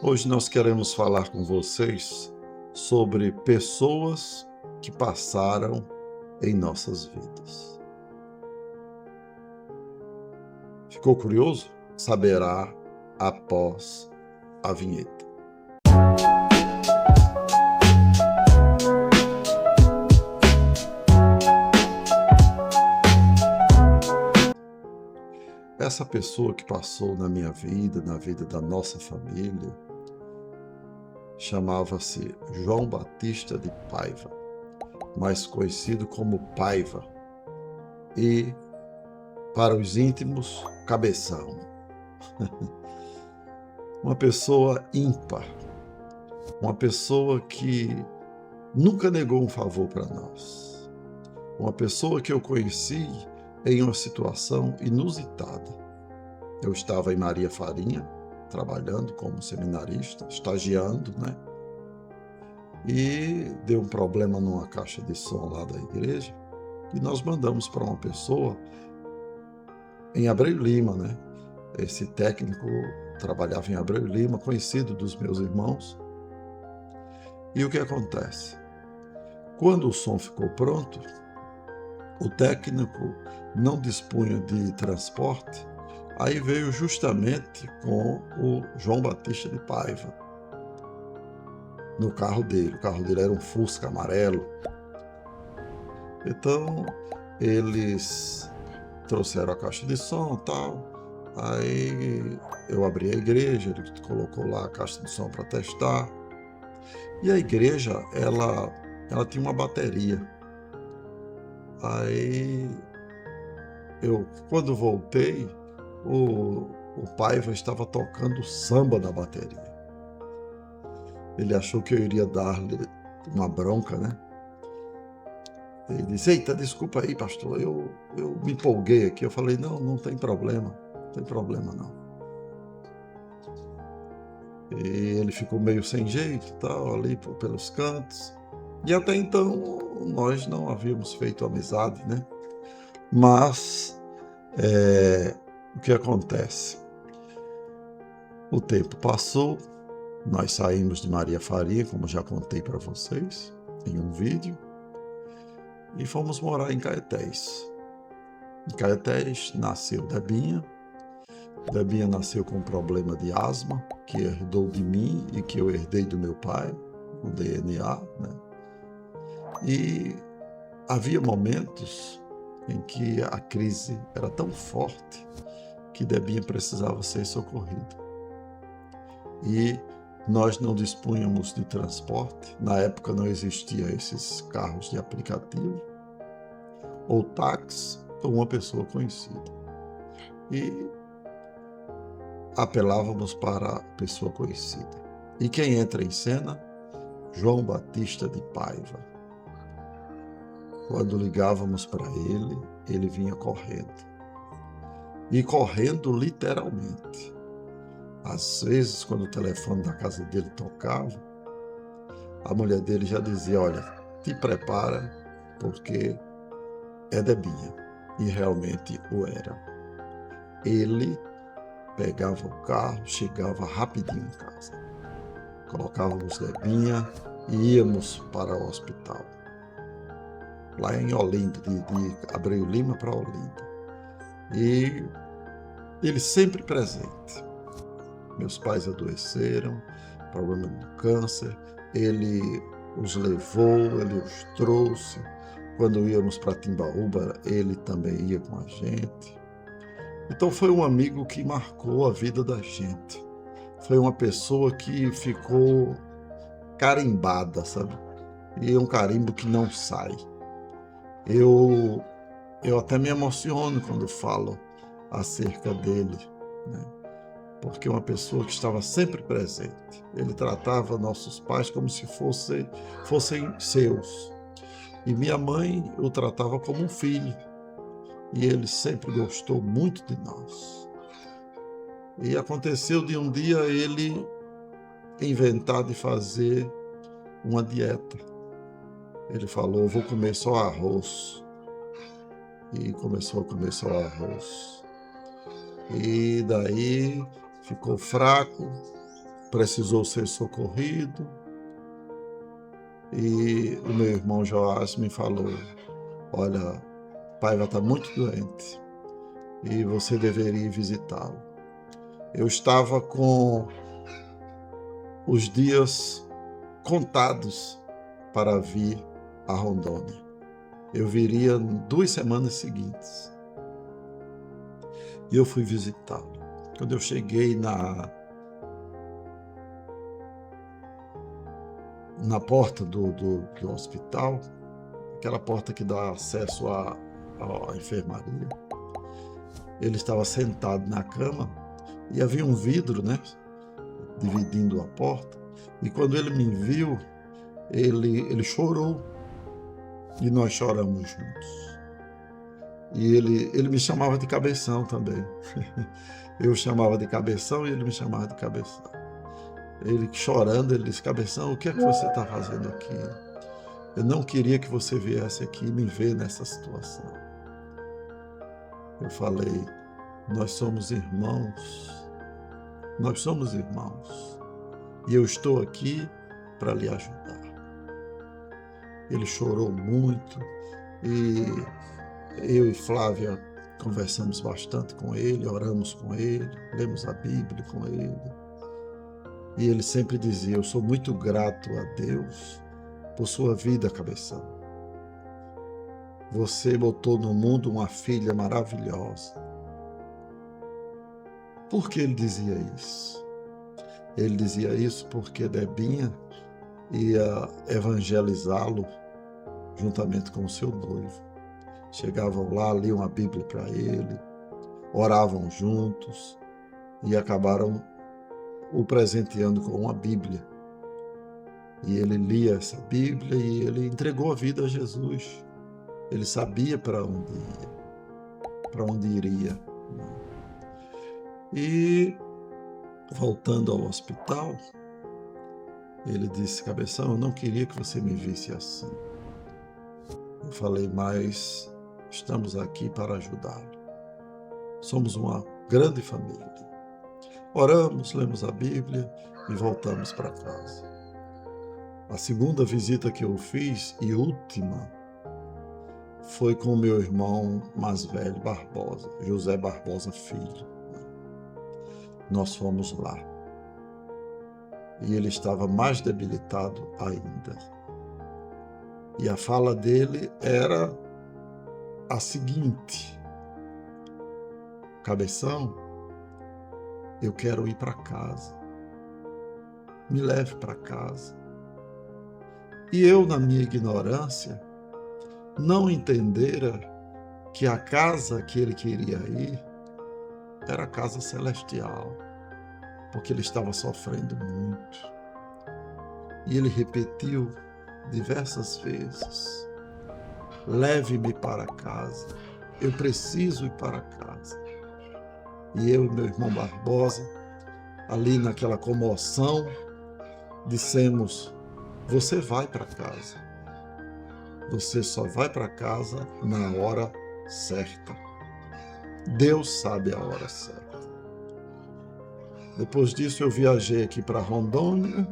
Hoje nós queremos falar com vocês sobre pessoas que passaram em nossas vidas. Ficou curioso? Saberá após a vinheta. Essa pessoa que passou na minha vida, na vida da nossa família, chamava-se João Batista de Paiva, mais conhecido como Paiva, e, para os íntimos, Cabeção. Uma pessoa ímpar, uma pessoa que nunca negou um favor para nós, uma pessoa que eu conheci em uma situação inusitada. Eu estava em Maria Farinha, trabalhando como seminarista, estagiando, né? E deu um problema numa caixa de som lá da igreja, e nós mandamos para uma pessoa em Abreu Lima, né? Esse técnico trabalhava em Abreu Lima, conhecido dos meus irmãos. E o que acontece? Quando o som ficou pronto, o técnico não dispunha de transporte, aí veio justamente com o João Batista de Paiva, no carro dele. O carro dele era um Fusca amarelo. Então, eles trouxeram a caixa de som e tal. Aí eu abri a igreja, ele colocou lá a caixa de som para testar. E a igreja, ela tinha uma bateria. Aí, quando voltei, o Paiva estava tocando samba na bateria. Ele achou que eu iria dar-lhe uma bronca, né? Ele disse: "Eita, desculpa aí, pastor, eu me empolguei aqui." Eu falei: não tem problema, não tem problema não. E ele ficou meio sem jeito e tal, ali pelos cantos. E até então nós não havíamos feito amizade, né? Mas o que acontece? O tempo passou, nós saímos de Maria Farinha, como já contei para vocês em um vídeo, e fomos morar em Caetés. Em Caetés nasceu Debinha. Debinha nasceu com um problema de asma, que herdou de mim e que eu herdei do meu pai, o DNA, né? E havia momentos em que a crise era tão forte que Debinha precisava ser socorrida. E nós não dispunhamos de transporte. Na época não existiam esses carros de aplicativo, ou táxi, ou uma pessoa conhecida. E apelávamos para a pessoa conhecida. E quem entra em cena? João Batista de Paiva. Quando ligávamos para ele, ele vinha correndo. E correndo literalmente. Às vezes, quando o telefone da casa dele tocava, a mulher dele já dizia: "Olha, te prepara, porque é Debinha." E realmente o era. Ele pegava o carro, chegava rapidinho em casa. Colocávamos Debinha e íamos para o hospital. Lá em Olinda, de Abreu Lima para Olinda. E ele sempre presente. Meus pais adoeceram, problema de câncer, ele os levou, ele os trouxe. Quando íamos para Timbaúba, ele também ia com a gente. Então foi um amigo que marcou a vida da gente. Foi uma pessoa que ficou carimbada, sabe? E é um carimbo que não sai. Eu até me emociono quando falo acerca dele, né? Porque é uma pessoa que estava sempre presente. Ele tratava nossos pais como se fossem seus. E minha mãe o tratava como um filho. E ele sempre gostou muito de nós. E aconteceu de um dia ele inventar de fazer uma dieta. Ele falou: "Eu vou comer só arroz." E começou a comer só arroz. E daí ficou fraco, precisou ser socorrido. E o meu irmão Joás me falou: olha, Paiva está muito doente e você deveria ir visitá-lo. Eu estava com os dias contados para vir a Rondônia. Eu viria em 2 semanas seguintes. E eu fui visitá-lo. Quando eu cheguei na porta do hospital, aquela porta que dá acesso à enfermaria, ele estava sentado na cama e havia um vidro, né, dividindo a porta. E quando ele me viu, ele chorou e nós choramos juntos. E ele me chamava de Cabeção também. Eu chamava de Cabeção e ele me chamava de Cabeção. Ele chorando, ele disse: Cabeção, o que é que você está fazendo aqui? Eu não queria que você viesse aqui me ver nessa situação. Eu falei: nós somos irmãos. Nós somos irmãos. E eu estou aqui para lhe ajudar. Ele chorou muito e eu e Flávia conversamos bastante com ele, oramos com ele, lemos a Bíblia com ele. E ele sempre dizia: eu sou muito grato a Deus por sua vida, Cabeção. Você botou no mundo uma filha maravilhosa. Por que ele dizia isso? Ele dizia isso porque Debinha ia evangelizá-lo juntamente com o seu noivo. Chegavam lá, liam a Bíblia para ele, oravam juntos e acabaram o presenteando com uma Bíblia. E ele lia essa Bíblia e ele entregou a vida a Jesus. Ele sabia para onde ia, para onde iria. E voltando ao hospital, ele disse: Cabeção, eu não queria que você me visse assim. Eu falei: mas estamos aqui para ajudá-lo. Somos uma grande família. Oramos, lemos a Bíblia e voltamos para casa. A segunda visita que eu fiz e última foi com o meu irmão mais velho, Barbosa, José Barbosa Filho. Nós fomos lá. E ele estava mais debilitado ainda. E a fala dele era a seguinte: Cabeção, eu quero ir para casa. Me leve para casa. E eu, na minha ignorância, não entendera que a casa que ele queria ir era a casa celestial, porque ele estava sofrendo muito. E ele repetiu diversas vezes: leve-me para casa, eu preciso ir para casa. E eu e meu irmão Barbosa, ali naquela comoção, dissemos: você vai para casa. Você só vai para casa na hora certa. Deus sabe a hora certa. Depois disso eu viajei aqui para Rondônia.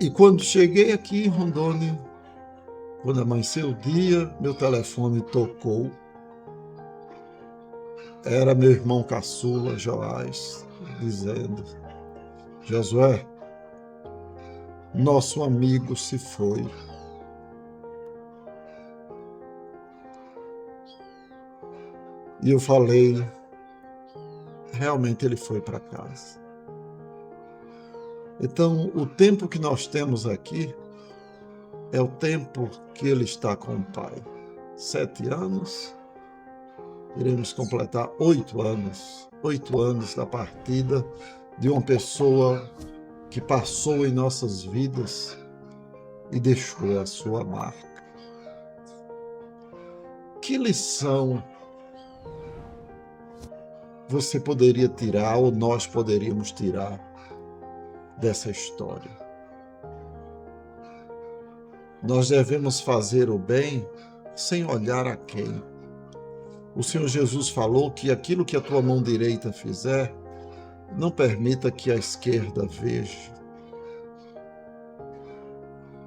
E quando cheguei aqui em Rondônia, quando amanheceu o dia, meu telefone tocou. Era meu irmão caçula, Joás, dizendo: Josué, nosso amigo se foi. E eu falei: realmente ele foi para casa. Então, o tempo que nós temos aqui é o tempo que ele está com o Pai. 7 anos, iremos completar 8 anos. 8 anos da partida de uma pessoa que passou em nossas vidas e deixou a sua marca. Que lição você poderia tirar, ou nós poderíamos tirar dessa história? Nós devemos fazer o bem sem olhar a quem. O Senhor Jesus falou que aquilo que a tua mão direita fizer, não permita que a esquerda veja.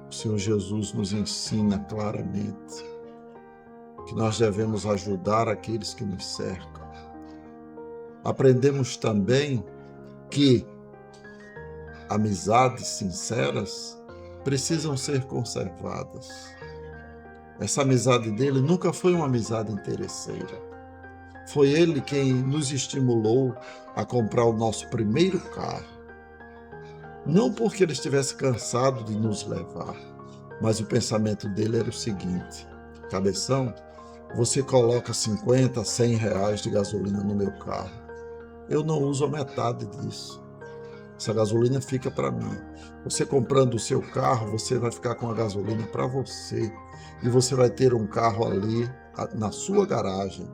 O Senhor Jesus nos ensina claramente que nós devemos ajudar aqueles que nos cercam. Aprendemos também que amizades sinceras precisam ser conservadas. Essa amizade dele nunca foi uma amizade interesseira. Foi ele quem nos estimulou a comprar o nosso primeiro carro. Não porque ele estivesse cansado de nos levar, mas o pensamento dele era o seguinte: Cabeção, você coloca 50, 100 reais de gasolina no meu carro. Eu não uso a metade disso. Essa gasolina fica para mim. Você comprando o seu carro, você vai ficar com a gasolina para você. E você vai ter um carro ali na sua garagem.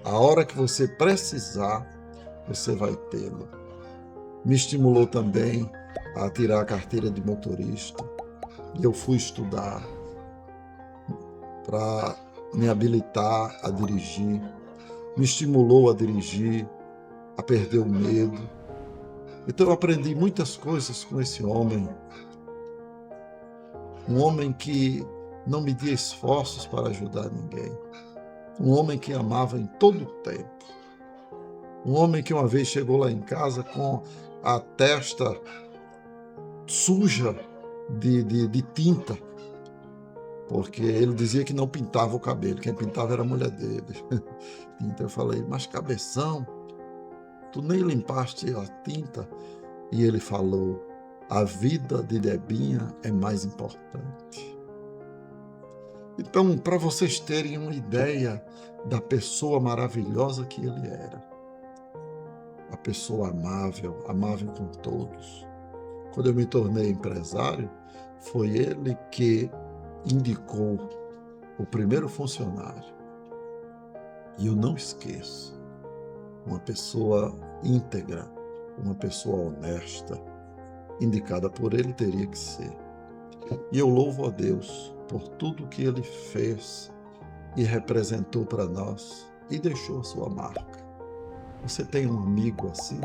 A hora que você precisar, você vai tê-lo. Me estimulou também a tirar a carteira de motorista. E eu fui estudar para me habilitar a dirigir. Me estimulou a dirigir, a perder o medo. Então eu aprendi muitas coisas com esse homem. Um homem que não media esforços para ajudar ninguém. Um homem que amava em todo o tempo. Um homem que uma vez chegou lá em casa com a testa suja de tinta, porque ele dizia que não pintava o cabelo, quem pintava era a mulher dele. Então eu falei, mas Cabeção, tu nem limpaste a tinta? E ele falou, a vida de Debinha é mais importante. Então, para vocês terem uma ideia da pessoa maravilhosa que ele era, a pessoa amável, amável com todos. Quando eu me tornei empresário, foi ele que indicou o primeiro funcionário. E eu não esqueço, uma pessoa íntegra, uma pessoa honesta, indicada por ele teria que ser. E eu louvo a Deus por tudo que ele fez e representou para nós e deixou a sua marca. Você tem um amigo assim?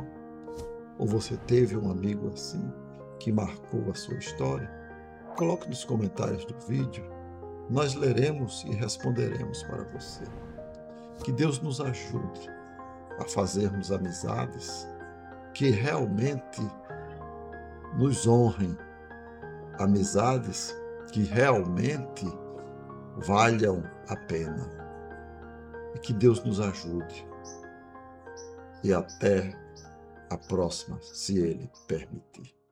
Ou você teve um amigo assim que marcou a sua história? Coloque nos comentários do vídeo. Nós leremos e responderemos para você. Que Deus nos ajude a fazermos amizades que realmente nos honrem, amizades que realmente valham a pena. E que Deus nos ajude. E até a próxima, se Ele permitir.